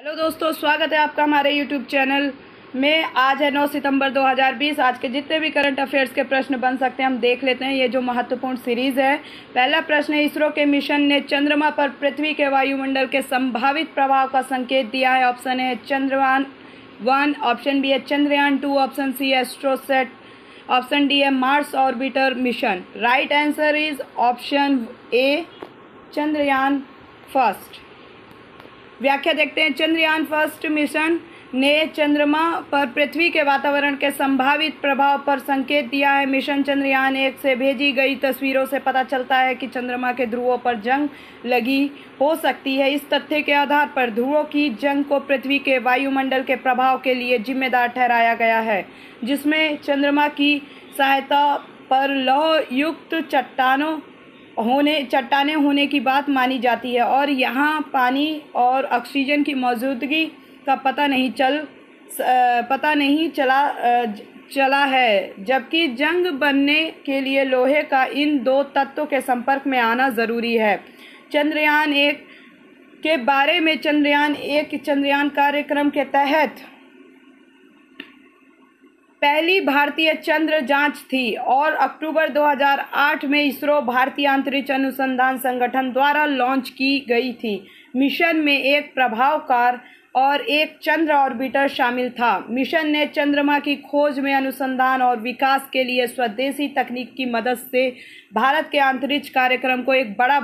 Hello दोस्तों, स्वागत है आपका हमारे यूट्यूब चैनल में। आज है 9 सितंबर 2020। आज के जितने भी करंट अफेयर्स के प्रश्न बन सकते हैं हम देख लेते हैं। ये जो महत्वपूर्ण सीरीज़ है, पहला प्रश्न है, इसरो के मिशन ने चंद्रमा पर पृथ्वी के वायुमंडल के संभावित प्रभाव का संकेत दिया है। ऑप्शन है चंद्रयान 1, ऑप्शन बी है चंद्रयान 2, ऑप्शन सी है एस्ट्रोसैट, ऑप्शन डी है Mars orbiter mission. Right answer is option A, Chandrayaan first. व्याख्या देखते हैं। चंद्रयान फर्स्ट मिशन ने चंद्रमा पर पृथ्वी के वातावरण के संभावित प्रभाव पर संकेत दिया है। मिशन चंद्रयान 1 से भेजी गई तस्वीरों से पता चलता है कि चंद्रमा के ध्रुवों पर जंग लगी हो सकती है। इस तथ्य के आधार पर ध्रुवों की जंग को पृथ्वी के वायुमंडल के प्रभाव के लिए जिम्मेदार ठहराया गया है, जिसमें चंद्रमा की सहायता पर लौह युक्त चट्टानें होने की बात मानी जाती है और यहाँ पानी और ऑक्सीजन की मौजूदगी का पता नहीं चला है, जबकि जंग बनने के लिए लोहे का इन दो तत्वों के संपर्क में आना ज़रूरी है। चंद्रयान 1 के बारे में, चंद्रयान 1 चंद्रयान कार्यक्रम के तहत पहली भारतीय चंद्र जांच थी और अक्टूबर 2008 में इसरो भारतीय अंतरिक्ष अनुसंधान संगठन द्वारा लॉन्च की गई थी। मिशन में एक प्रभावकार और एक चंद्र ऑर्बिटर शामिल था। मिशन ने चंद्रमा की खोज में अनुसंधान और विकास के लिए स्वदेशी तकनीक की मदद से भारत के अंतरिक्ष कार्यक्रम को एक बड़ा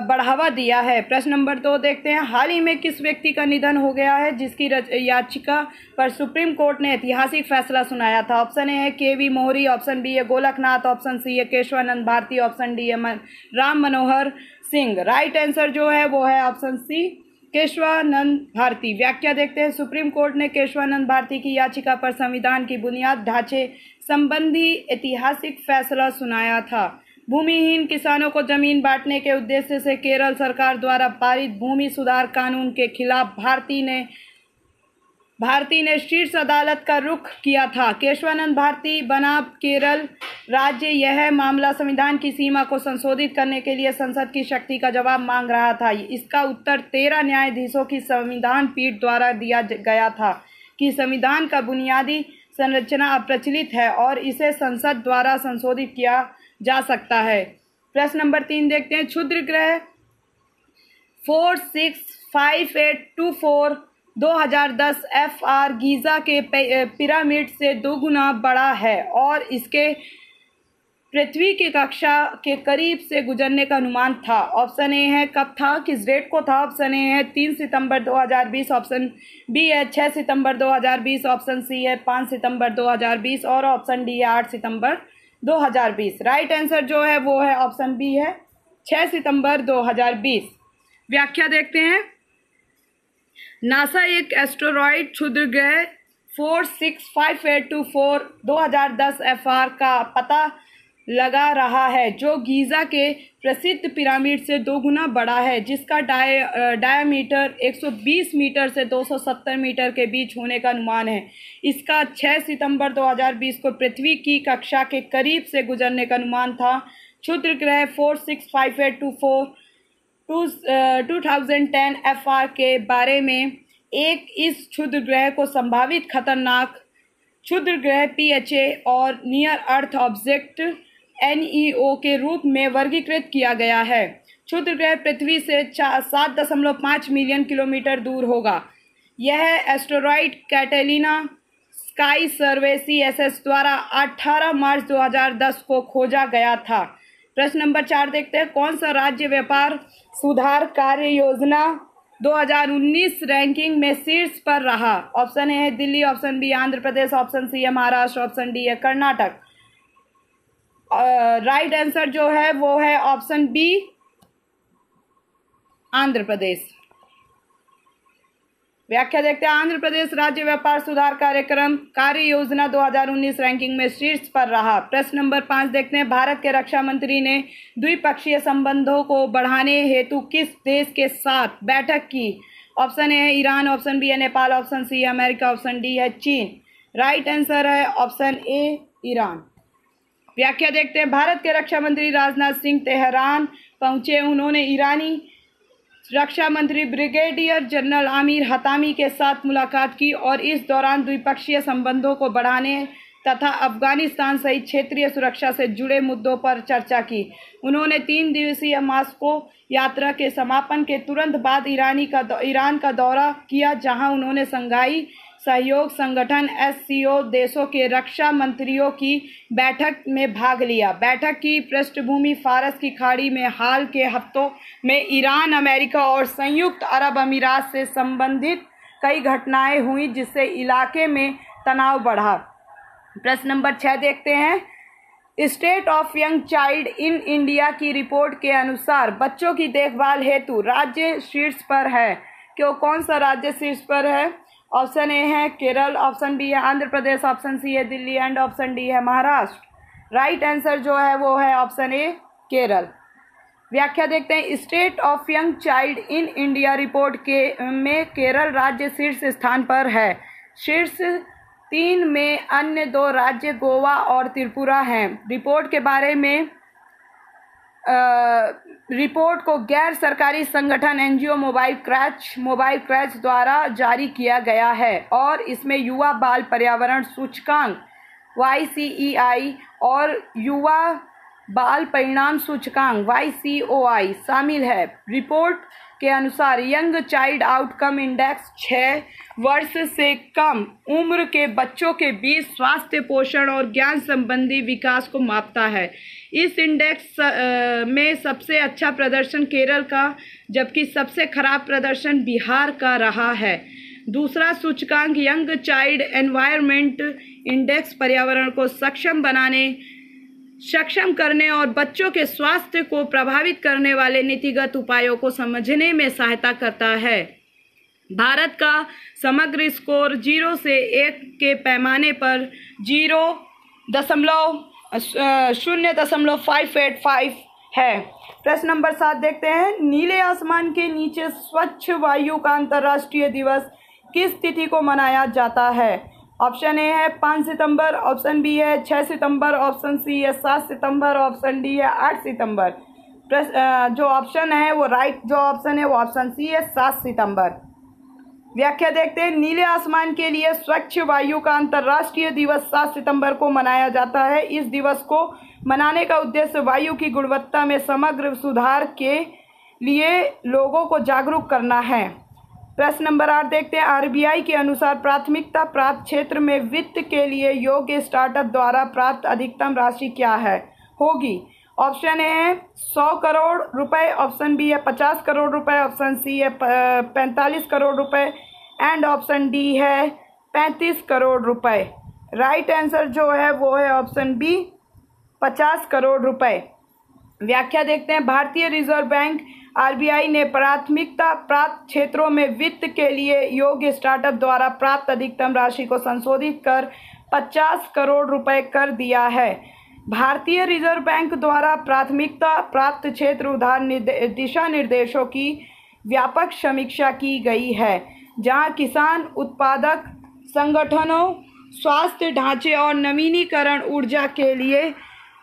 बढ़ावा दिया है। प्रश्न नंबर 2 देखते हैं। हाल ही में किस व्यक्ति का निधन हो गया है जिसकी याचिका पर सुप्रीम कोर्ट ने ऐतिहासिक फैसला सुनाया था? ऑप्शन ए है के.वी. मोहरी, ऑप्शन बी है गोलकनाथ, ऑप्शन सी है केशवानंद भारती, ऑप्शन डी है राम मनोहर सिंह। राइट आंसर जो है वो है ऑप्शन सी, केशवानंद भारती। व्याख्या देखते हैं। सुप्रीम कोर्ट ने केशवानंद भारती की याचिका पर संविधान की बुनियाद ढांचे संबंधी ऐतिहासिक फैसला सुनाया था। भूमिहीन किसानों को जमीन बांटने के उद्देश्य से केरल सरकार द्वारा पारित भूमि सुधार कानून के खिलाफ भारती ने शीर्ष अदालत का रुख किया था। केशवानंद भारती बनाम केरल राज्य यह मामला संविधान की सीमा को संशोधित करने के लिए संसद की शक्ति का जवाब मांग रहा था। इसका उत्तर 13 न्यायाधीशों की संविधान पीठ द्वारा दिया गया था कि संविधान का बुनियादी संरचना अप्रचलित है और इसे संसद द्वारा संशोधित किया जा सकता है। प्रश्न नंबर 3 देखते हैं। क्षुद्र ग्रह 465824 2010 FR गीज़ा के पिरामिड से 2 गुना बड़ा है और इसके पृथ्वी की कक्षा के करीब से गुजरने का अनुमान था। ऑप्शन ए है कब था, किस डेट को था? ऑप्शन ए है 3 सितंबर 2020, ऑप्शन बी है 6 सितंबर 2020, ऑप्शन सी है 5 सितंबर 2020 और ऑप्शन डी है 8 सितंबर 2020। राइट आंसर जो है वो है ऑप्शन बी है 6 सितंबर 2020। व्याख्या देखते हैं। नासा एक एस्टेरॉयड क्षुद्र ग्रह 465824 2010 FR का पता लगा रहा है जो गीज़ा के प्रसिद्ध पिरामिड से 2 गुना बड़ा है, जिसका डायमीटर 120 मीटर से 270 मीटर के बीच होने का अनुमान है। इसका 6 सितंबर 2020 को पृथ्वी की कक्षा के करीब से गुजरने का अनुमान था। क्षुद्र ग्रह 465824 2010 FR के बारे में इस क्षुद्र ग्रह को संभावित खतरनाक क्षुद्र ग्रह PHA और नियर अर्थ ऑब्जेक्ट NEO के रूप में वर्गीकृत किया गया है। क्षुद्र ग्रह पृथ्वी से 7.5 मिलियन किलोमीटर दूर होगा। यह एस्टेरॉयड कैटेलिना स्काई सर्वेसी SS द्वारा 18 मार्च 2010 को खोजा गया था। प्रश्न नंबर 4 देखते हैं। कौन सा राज्य व्यापार सुधार कार्य योजना 2019 रैंकिंग में शीर्ष पर रहा? ऑप्शन ए है Delhi, option B Andhra Pradesh, option सी है महाराष्ट्र, ऑप्शन डी है कर्नाटक। राइट आंसर जो है वो है ऑप्शन बी, आंध्र प्रदेश। व्याख्या देखते हैं। आंध्र प्रदेश राज्य व्यापार सुधार कार्यक्रम कार्य योजना 2019 रैंकिंग में शीर्ष पर रहा। प्रश्न नंबर 5 देखते हैं। भारत के रक्षा मंत्री ने द्विपक्षीय संबंधों को बढ़ाने हेतु किस देश के साथ बैठक की? ऑप्शन ए है ईरान, ऑप्शन बी है नेपाल, ऑप्शन सी है अमेरिका, ऑप्शन डी है चीन। राइट आंसर है ऑप्शन ए, ईरान। व्याख्या देखते हैं। भारत के रक्षा मंत्री राजनाथ सिंह तेहरान पहुंचे। उन्होंने ईरानी रक्षा मंत्री ब्रिगेडियर जनरल आमिर हतामी के साथ मुलाकात की और इस दौरान द्विपक्षीय संबंधों को बढ़ाने तथा अफगानिस्तान सहित क्षेत्रीय सुरक्षा से जुड़े मुद्दों पर चर्चा की। उन्होंने 3 दिवसीय मॉस्को यात्रा के समापन के तुरंत बाद ईरान का दौरा किया, जहां उन्होंने शंघाई सहयोग संगठन SCO देशों के रक्षा मंत्रियों की बैठक में भाग लिया। बैठक की पृष्ठभूमि फारस की खाड़ी में हाल के हफ्तों में ईरान, अमेरिका और संयुक्त अरब अमीरात से संबंधित कई घटनाएं हुई, जिससे इलाके में तनाव बढ़ा। प्रश्न नंबर 6 देखते हैं। State of young child in India की रिपोर्ट के अनुसार बच्चों की देखभाल हेतु राज्य शीर्ष पर है। क्यों, कौन सा राज्य शीर्ष पर है? ऑप्शन ए है केरल, ऑप्शन बी है आंध्र प्रदेश, ऑप्शन सी है दिल्ली एंड ऑप्शन डी है महाराष्ट्र। राइट आंसर जो है वो है ऑप्शन ए केरल। व्याख्या देखते हैं। State of young child in India report में केरल राज्य शीर्ष स्थान पर है। शीर्ष 3 में अन्य 2 राज्य गोवा और त्रिपुरा हैं। रिपोर्ट के बारे में रिपोर्ट को गैर सरकारी संगठन NGO मोबाइल क्रैच द्वारा जारी किया गया है और इसमें युवा बाल पर्यावरण सूचकांक YCEI और युवा बाल परिणाम सूचकांक YCOI शामिल है। रिपोर्ट के अनुसार यंग चाइल्ड आउटकम इंडेक्स 6 वर्ष से कम उम्र के बच्चों के बीच स्वास्थ्य, पोषण और ज्ञान संबंधी विकास को मापता है। इस इंडेक्स में सबसे अच्छा प्रदर्शन केरल का, जबकि सबसे खराब प्रदर्शन बिहार का रहा है। दूसरा सूचकांक यंग चाइल्ड एनवायरनमेंट इंडेक्स पर्यावरण को सक्षम करने और बच्चों के स्वास्थ्य को प्रभावित करने वाले नीतिगत उपायों को समझने में सहायता करता है। भारत का समग्र स्कोर 0 से 1 के पैमाने पर 0.585 है। प्रश्न नंबर 7 देखते हैं। नीले आसमान के नीचे स्वच्छ वायु का अंतर्राष्ट्रीय दिवस किस तिथि को मनाया जाता है? ऑप्शन ए है 5 सितंबर, ऑप्शन बी है 6 सितंबर, ऑप्शन सी है 7 सितंबर, ऑप्शन डी है 8 सितंबर। जो ऑप्शन है वो जो ऑप्शन है वो ऑप्शन सी है 7 सितंबर। व्याख्या देखते हैं। नीले आसमान के लिए स्वच्छ वायु का अंतर्राष्ट्रीय दिवस 7 सितंबर को मनाया जाता है। इस दिवस को मनाने का उद्देश्य वायु की गुणवत्ता में समग्र सुधार के लिए लोगों को जागरूक करना है। प्रश्न नंबर 8 देखते हैं। RBI के अनुसार प्राथमिकता प्राप्त क्षेत्र में वित्त के लिए योग्य स्टार्टअप द्वारा प्राप्त अधिकतम राशि क्या है होगी? ऑप्शन ए है 100 करोड़ रुपए, ऑप्शन बी है 50 करोड़ रुपए, ऑप्शन सी है 45 करोड़ रुपए एंड ऑप्शन डी है 35 करोड़ रुपए। राइट आंसर जो है वो है ऑप्शन बी 50 करोड़ रुपए। व्याख्या देखते हैं। भारतीय रिजर्व बैंक RBI ने प्राथमिकता प्राप्त क्षेत्रों में वित्त के लिए योग्य स्टार्टअप द्वारा प्राप्त अधिकतम राशि को संशोधित कर 50 करोड़ रुपए कर दिया है। भारतीय रिजर्व बैंक द्वारा प्राथमिकता प्राप्त क्षेत्र उधार दिशा निर्देशों की व्यापक समीक्षा की गई है, जहां किसान उत्पादक संगठनों, स्वास्थ्य ढांचे और नवीनीकरण ऊर्जा के लिए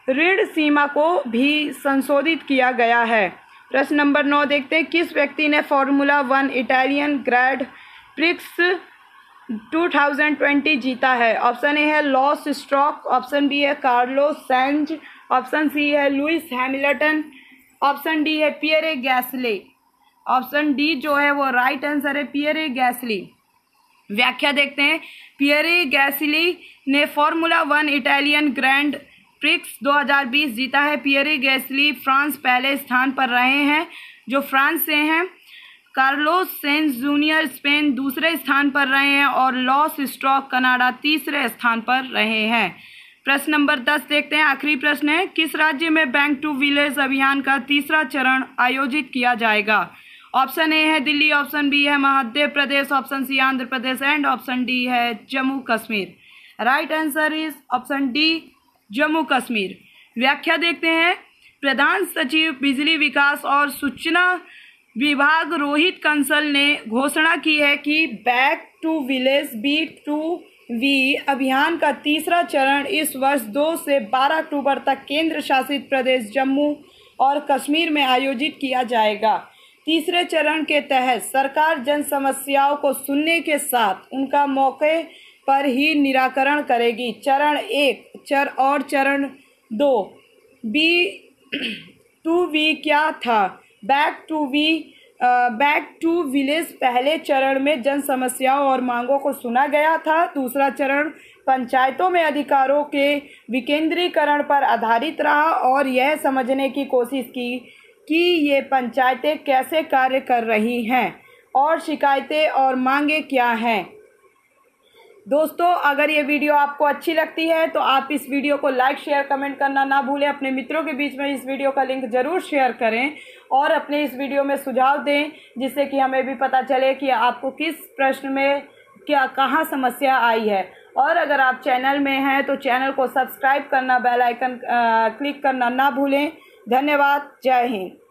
ऋण सीमा को भी संशोधित किया गया है। प्रश्न नंबर 9 देखते हैं। किस व्यक्ति ने फार्मूला 1 इटालियन ग्रैंड प्रिक्स 2020 जीता है? ऑप्शन ए है लॉस स्ट्रोक, ऑप्शन बी है कार्लोस सैंज, ऑप्शन सी है लुइस हैमिल्टन, ऑप्शन डी है पियरे गैसली। ऑप्शन डी जो है वो राइट आंसर है पियरे गैसली। व्याख्या देखते हैं। पियरे गैसली ने फार्मूला 1 इटालियन ग्रैंड प्रिक्स 2020 जीता है। पियरे गैसली फ्रांस पहले स्थान पर रहे हैं, जो फ्रांस से हैं। कार्लोस सेंज जूनियर स्पेन दूसरे स्थान पर रहे हैं और लॉस स्ट्रोक कनाडा तीसरे स्थान पर रहे हैं। प्रश्न नंबर 10 देखते हैं। आखिरी प्रश्न है। किस राज्य में बैंक टू विलेज अभियान का तीसरा चरण आयोजित किया जाएगा? ऑप्शन ए है दिल्ली, ऑप्शन बी है Madhya Pradesh, option C Andhra Pradesh and option D है Jammu Kashmir. Right answer is option D Jammu Kashmir. व्याख्या देखते हैं। प्रधान सचिव बिजली विकास और सूचना विभाग रोहित कंसल ने घोषणा की है कि बैक टू विलेज B2V अभियान का तीसरा चरण इस वर्ष 2 से 12 अक्टूबर तक केंद्र शासित प्रदेश जम्मू और कश्मीर में आयोजित किया जाएगा। तीसरे चरण के तहत सरकार जन समस्याओं को सुनने के साथ उनका मौके पर ही निराकरण करेगी। चरण 1 और चरण 2। B2V क्या था? बैक टू विलेज पहले चरण में जन समस्याओं और मांगों को सुना गया था। दूसरा चरण पंचायतों में अधिकारों के विकेंद्रीकरण पर आधारित रहा और यह समझने की कोशिश की कि ये पंचायतें कैसे कार्य कर रही हैं और शिकायतें और मांगें क्या हैं। दोस्तों, अगर ये वीडियो आपको अच्छी लगती है तो आप इस वीडियो को लाइक शेयर कमेंट करना ना भूलें। अपने मित्रों के बीच में इस वीडियो का लिंक ज़रूर शेयर करें और अपने इस वीडियो में सुझाव दें, जिससे कि हमें भी पता चले कि आपको किस प्रश्न में कहाँ समस्या आई है। और अगर आप चैनल में हैं तो चैनल को सब्सक्राइब करना, बेल आइकन क्लिक करना ना भूलें। धन्यवाद। जय हिंद।